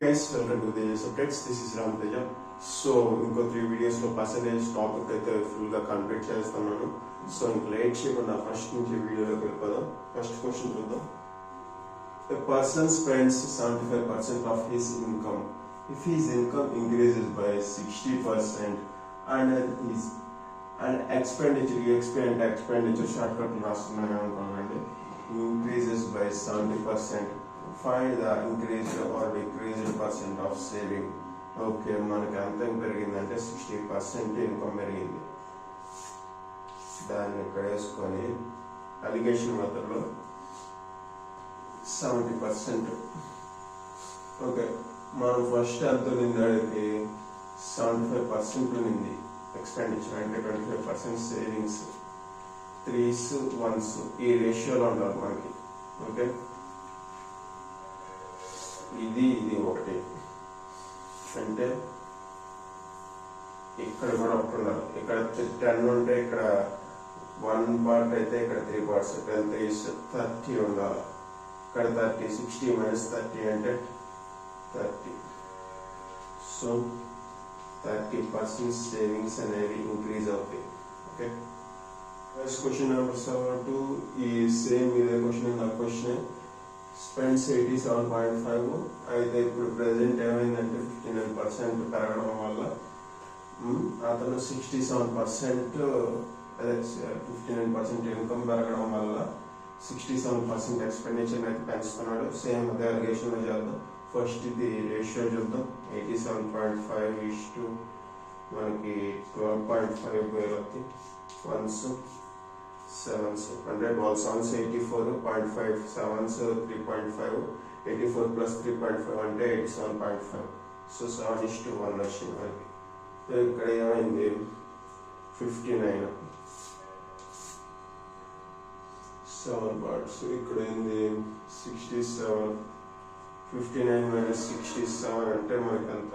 Guys, welcome to the subjects. This is Ram Teja. So ఇంకో 3 videos లో percentage topic అయితే full గా complete చేస్తున్నాను. సో ఇంక లేట్ చేయకుండా ఫస్ట్ నుంచి వీడియోలోకి వెళ్ళిపోదాం. ఫస్ట్ క్వశ్చన్ చూద్దాం. A person spends 75% of his income. If his income increases by 60% and expenditure shortcut రాస్తున్నాను అనుకోండి, increases by 70%. Find the increased or decreased percent of saving. Okay, మనకి ఎంత పెరిగిందంటే 60% ఇన్కమ్ పెరిగింది. దాన్ని ఇక్కడ వేసుకొని అలిగేషన్ మెథడ్లో 70%. ఓకే, మనం ఫస్ట్ ఎంత నిందాడికి 75% నింది ఎక్స్పెండిచర్, అంటే 25% సేవింగ్స్, 3s 1s ఈ రేషియోలో ఉండాలి మనకి. ఓకే, ఇది ఒకటి అంటే ఇక్కడ కూడా ఒకటి ఉండాలి. ఇక్కడ 10 ఉంటే ఇక్కడ 1 పార్ట్ అయితే ఇక్కడ 3 parts, 10 3s 30 ఉండాలి. ఇక్కడ 30, 60 minus 30 అంటే 30. సో 30% సేవింగ్స్ అనేవి ఇంక్రీజ్ అవుతాయి. ఓకే, క్వశ్చన్ నెంబర్ 2 ఈ సేమ్ ఇదే క్వశ్చన్, ఇందా క్వశ్చన్ స్పెండ్స్ 87.5. అయితే ఇప్పుడు ప్రెసెంట్ ఏమైందంటే 59% పెరగడం వల్ల అతను 67%, అదే 59% ఇన్కమ్ పెరగడం వల్ల 67% ఎక్స్పెండిచర్ అయితే పెంచుతున్నాడు. సేమ్ అదే అలిగేషన్లో చేద్దాం. ఫస్ట్ ఇది రేషియో చూద్దాం. 87.5 మనకి 12.5 వేలకి 1s 7s, అంటే 12 7s 84.5, 7s 3.5, 84 plus 3.5 అంటే 87.5. సో 7:1 వచ్చింది మనకి. ఇక్కడ ఏమైంది 59 7 parts. ఇక్కడ ఏంది 67. 59 minus 67 అంటే మనకి ఎంత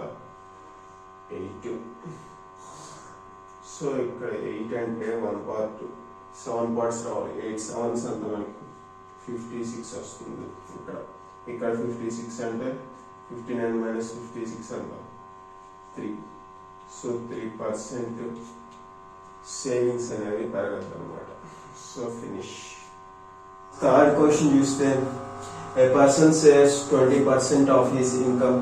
8. సో ఇక్కడ 8 అంటే 1 part 7 parts రావాలి. 8 7s అంటే మనకి 56 వస్తుంది. ఇక్కడ 56 అంటే 59 minus 56 అంటే 3. సో 3% సేవింగ్స్ అనేవి పెరగదు అనమాట. So finish. థర్డ్ క్వశ్చన్ చూస్తే, a person saves 20% of his income.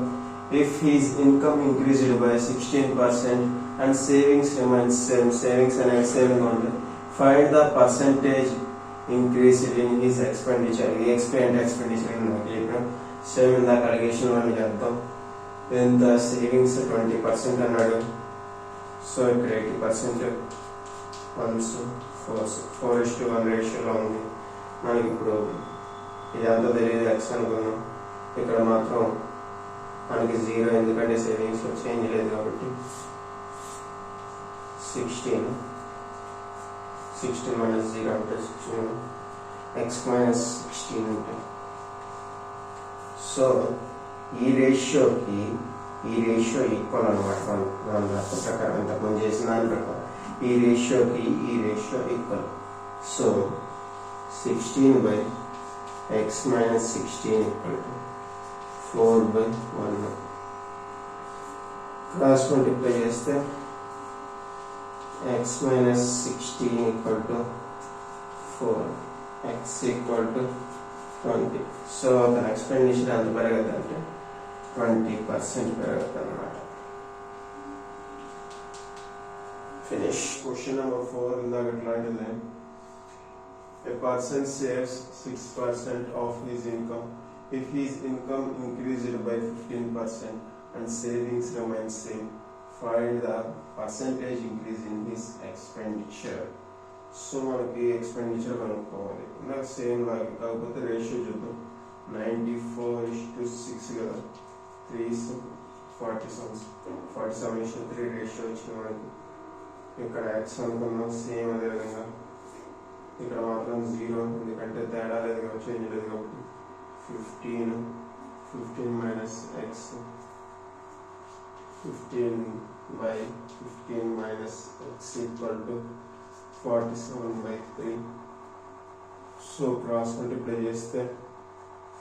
If his income increased by 16% and savings remains same, savings అనేది సేవింగ్ ఉంటుంది, find the percentage increase in his expenditure. He explained expenditure in the same in the allegation అని చేద్దాం. Then the savings 20% అన్నాడు. So ఇక్కడ 80% 1s 4s 4:1 రేషియోలో ఉంది. మనకి ఇప్పుడు ఇదంతా తెలియదు, ఎక్స్ అనుకున్నాం. ఇక్కడ మాత్రం మనకి 0, ఎందుకంటే సేవింగ్స్ చేంజ్ లేదు కాబట్టి 16 minus 0 అంటే 16, x minus 16 అంటే. సో ఈ రేషియో ఈక్వల్ అనమాట. మన ప్రకారం ఇంతకుముందు చేసిన దాని ప్రకారం ఈ రేషియోకి ఈ ratio equal. So 16 by x minus 16 equal to 4/1. Cross multiply చేస్తే x minus 16 equal to 4, x equal to 20. So అతని ఎక్స్పెండిచర్ ఎంత పెరగదు అంటే 20% పెరగదు అన్నమాట. ఫినిష్. క్వశ్చన్ నెంబర్ 4 ఇందాక ఇట్లాంటిదే. A person saves 6% of his income. If his income increased by 15% and savings remains same, find the percentage increase in his expenditure. So మనకి expenditure కనుక్కోవాలి. నాకు సేమ్ లాగా, కాకపోతే రేషియో చూద్దాం. 94:6 కదా, 3s 47:3 రేషియో వచ్చింది మనకి. ఇక్కడ ఎక్స్ అనుకున్నాం, సేమ్ అదే విధంగా. ఇక్కడ మాత్రం 0, ఎందుకంటే తేడా లేదు కాబట్టి, చేంజ్ లేదు కాబట్టి 15 minus x 15/15 minus x equal to 47/3. So cross multiply చేస్తే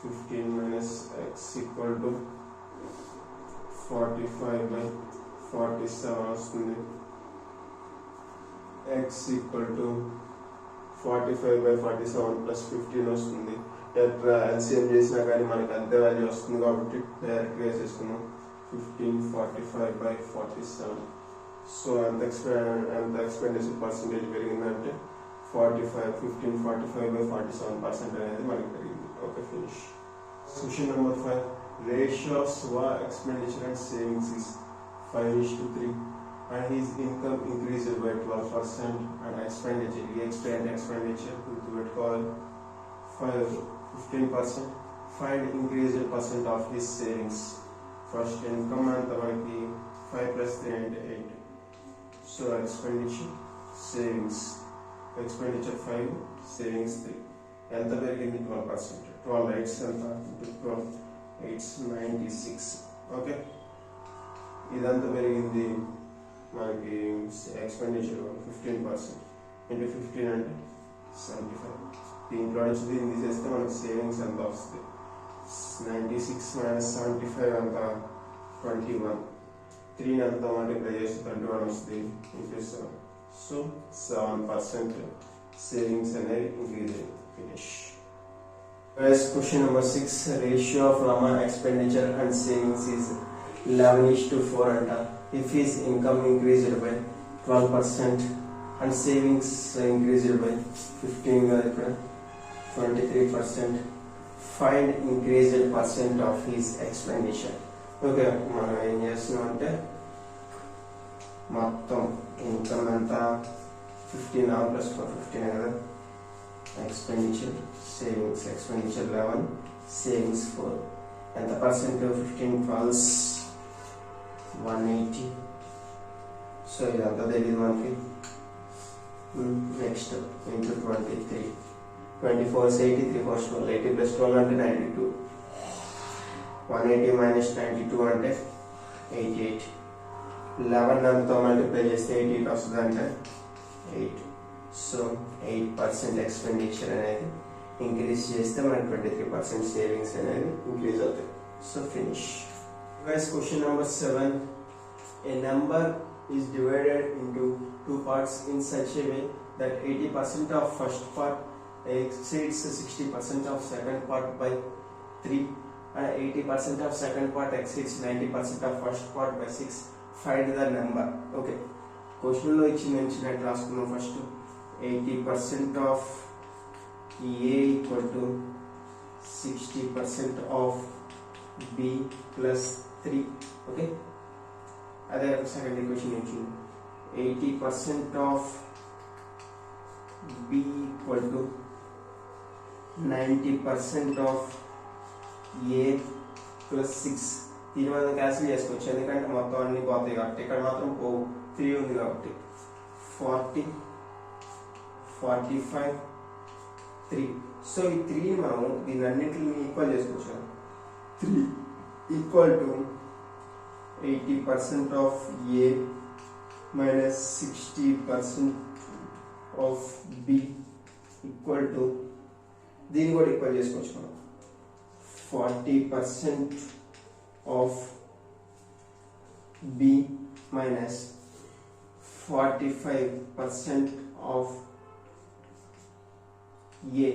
15 minus x equal to 45/47 వస్తుంది. x ఈక్వల్ టు 45/47 ప్లస్ 15 వస్తుంది. ఎల్సిఎం చేసినా కానీ మనకి అంతే వాల్యూ వస్తుంది కాబట్టి డైరెక్ట్గా వేసేసుకున్నాం. 1545/47. సో ఎంత ఎక్స్పెండిచర్ పర్సంటేజ్ పెరిగిందంటే 1545/47% అనేది మనకి పెరిగింది. Okay, finish. Question number 5. Ratio of SWA expenditure and savings is 5:3 and his income increased by 12% and expenditure, he explained expenditure to call 15%. Find increased percent of his savings. First income and 5 plus 3 and 8. So expenditure, savings. Expenditure 5, savings 3. ఎంత పెరిగింది? 12%. 12 8 ఎంత? 12 8 96. Okay, ఇదంతా పెరిగింది మనకి expenditure 15% into 15 అంటే 75. దీంట్లో నుంచి దీన్ని తీసేస్తే మనకి సేవింగ్స్ ఎంత వస్తుంది? 96 - 75 అంత 21. 3 అంతా మల్టిప్లై చేసి 21 వస్తుంది ఇంటూ 7. సో 7% సేవింగ్స్ అనేది ఇంక్రీజ్ అయింది. Finish. Guys, question number 6. Ratio of Rama expenditure and savings is 11:4 and if his income increased by 12% and savings increased by 23%, find increased percent of his expenditure. Okay, మనం ఏం చేస్తున్నాం అంటే మొత్తం income ఎంత 15 plus 15 కదా. Expenditure, savings. Expenditure 11, savings 4. And the percent of 15 falls 180. So there is 150. Next into 23. 24 is 80, 3 4 12. 80 plus 12 and 92. 180 minus 92 and 88. 11 and multiply just 88 వస్తుంది అంటే 8. So 8% expenditure అనేది ఇంక్రీజ్ చేస్తే మనకి 23% సేవింగ్స్ అనేది ఇంక్రీజ్ అవుతాయి. So finish. Guys, question number 7. A number is divided into two parts in such a way that 80% of first part exceeds 60% of second part by 3 and 80% of second part exceeds 90% of first part by 6. Find the number. Okay, క్వశ్చన్లో ఇచ్చినట్టు రాసుకున్నాం. First 80% of A equal to 60% of B plus 3. Okay, అదే second equation ఇచ్చింది. 80% of B equal to 90% of A plus 6. దీని మనం cancel చేసుకోవచ్చు ఎందుకంటే మొత్తం అన్ని పోతాయి కాబట్టి. ఇక్కడ మాత్రం 3 ఉంది కాబట్టి 40 45 3. సో ఈ 3 మనం దీని అన్నింటిని ఈక్వల్ చేసుకోవచ్చు. 3 equal to 80% of A minus 60% of B equal to దీన్ని కూడా ఈక్వల్ చేసుకోవచ్చు మనం. 40% of B minus 45% of A.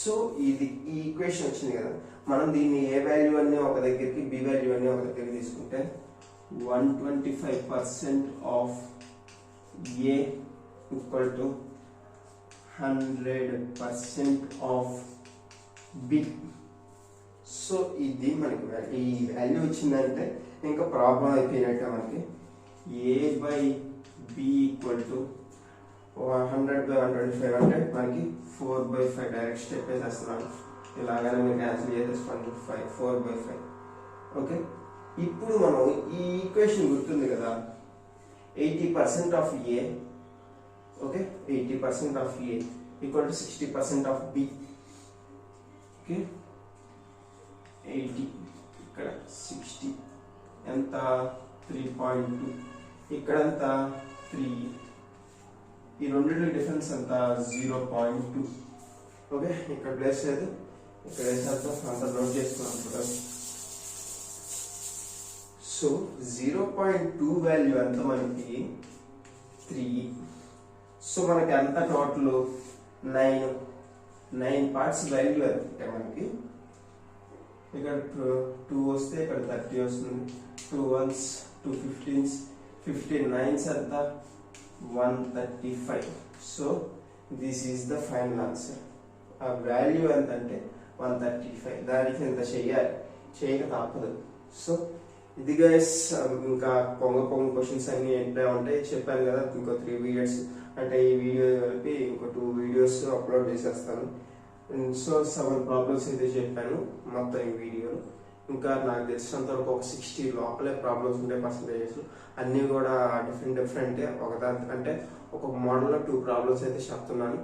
So ఇది ఈ ఈక్వేషన్ వచ్చింది కదా, మనం దీన్ని ఏ వాల్యూ అన్నీ ఒక దగ్గరికి బి వాల్యూ అన్నీ ఒక దగ్గరికి తీసుకుంటే 125% of A equal to 100% of B. So ఇది మనకి ఈ వాల్యూ వచ్చిందంటే ఇంకా ప్రాబ్లం అయిపోయినట్టే. మనకి A/B ఈక్వల్ టు 100/125 అంటే మనకి 4/5 డైరెక్ట్ స్టెప్ వేసేస్తున్నాను. ఇలాగనే మీరు క్యాన్సిల్ చేసేసుకోండి. 4/5. ఓకే, ఇప్పుడు మనం ఈ ఈక్వేషన్ గుర్తుంది కదా, 80% of A. Okay, 80% of A equal to 60% of B. Okay, 80 ఇక్కడ 60 ఎంత 3.2, ఇక్కడంత 3. ఈ రెండింటి డిఫరెన్స్ అంత 0.2. ఓకే, ఇక్కడ ప్లేస్ లేదు, ఇక్కడ వేసేద్దాం. అంత నోట్ చేసుకున్నాం. సో 0.2 వాల్యూ ఎంత మనకి 3. సో మనకి ఎంత టోటల్ 9 పార్ట్స్ వాల్యూ అంటే మనకి ఇక్కడ 2 వస్తే ఇక్కడ 30 వస్తుంది, 2 1s 2 15s 15 9s ఎంత 135. So this is the final answer. ఆ వాల్యూ ఎంత అంటే 135. దానికి ఎంత చేయక తప్పదు. సో ఇది గైస్, ఇంకా పొంగ క్వశ్చన్స్ అన్ని ఎట్లా ఉంటాయి చెప్పాను కదా. ఇంకో 3 వీడియోస్ అంటే ఈ వీడియో కలిపి ఇంకో 2 వీడియోస్ అప్లోడ్ చేసేస్తాను. సో 7 ప్రాబ్లమ్స్ అయితే చెప్పాను మొత్తం ఈ వీడియోలో. ఇంకా నాకు తెలిసినంత వరకు ఒక 60 లోపలే ప్రాబ్లమ్స్ ఉండే పర్సంటేజెస్ అన్నీ కూడా డిఫరెంట్ ఒకదాని అంటే ఒక మోడల్లో 2 ప్రాబ్లమ్స్ అయితే చెప్తున్నాను.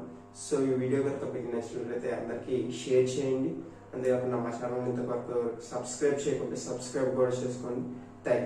సో ఈ వీడియో కనుక మీకు నచ్చినట్లయితే అందరికీ షేర్ చేయండి. అంతేకాకుండా మా ఛానల్ ఇంతవరకు సబ్స్క్రైబ్ చేయకపోతే సబ్స్క్రైబ్ కూడా చేసుకోండి. Thank you.